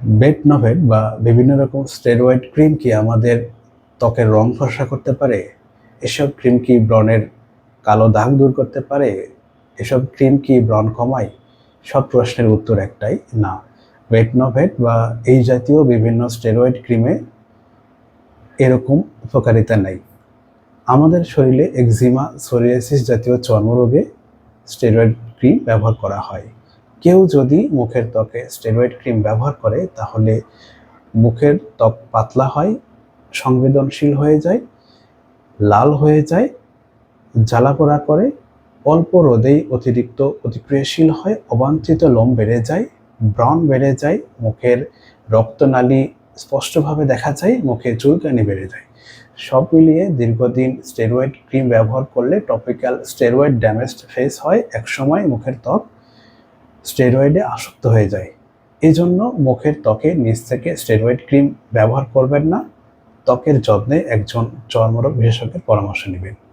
বেটনভেট বা বিভিন্ন রকম স্টেরয়েড ক্রিম কি আমাদের ত্বকের রং ফর্সা করতে পারে? এসব ক্রিম কি ব্রণের কালো দাগ দূর করতে পারে? এসব ক্রিম কি ব্রণ কমায়? সব প্রশ্নের উত্তর একটাই, না। বেটনভেট বা এই জাতীয় বিভিন্ন স্টেরয়েড ক্রিমে এরকম উপকারিতা নেই। আমাদের শরীরে একজিমা, সোরিয়াসিস জাতীয় চর্মরোগে স্টেরয়েড ক্রিম ব্যবহার করা হয়। কেউ যদি মুখের ত্বকে স্টেরয়েড ক্রিম ব্যবহার করে তাহলে মুখের ত্বক পাতলা হয়, সংবেদনশীল হয়ে যায়, লাল হয়ে যায়, জ্বালাপোড়া করে, অল্প রোদেই অতিরিক্ত প্রতিক্রিয়াশীল হয়, অবাঞ্ছিত লোম বেড়ে যায়, ব্রণ বেড়ে যায়, মুখের রক্তনালী স্পষ্টভাবে দেখা যায়, মুখে চুলকানি বেড়ে যায়। সব মিলিয়ে দীর্ঘদিন স্টেরয়েড ক্রিম ব্যবহার করলে টপিক্যাল স্টেরয়েড ড্যামেজড ফেস হয়, একসময় মুখের ত্বক স্টেরয়েডে আসক্ত হয়ে যায়। এজন্য মুখের ত্বকে নিচ থেকে স্টেরয়েড ক্রিম ব্যবহার করবেন না। ত্বকের যত্নে একজন চর্মরোগ বিশেষজ্ঞের পরামর্শ নেবেন।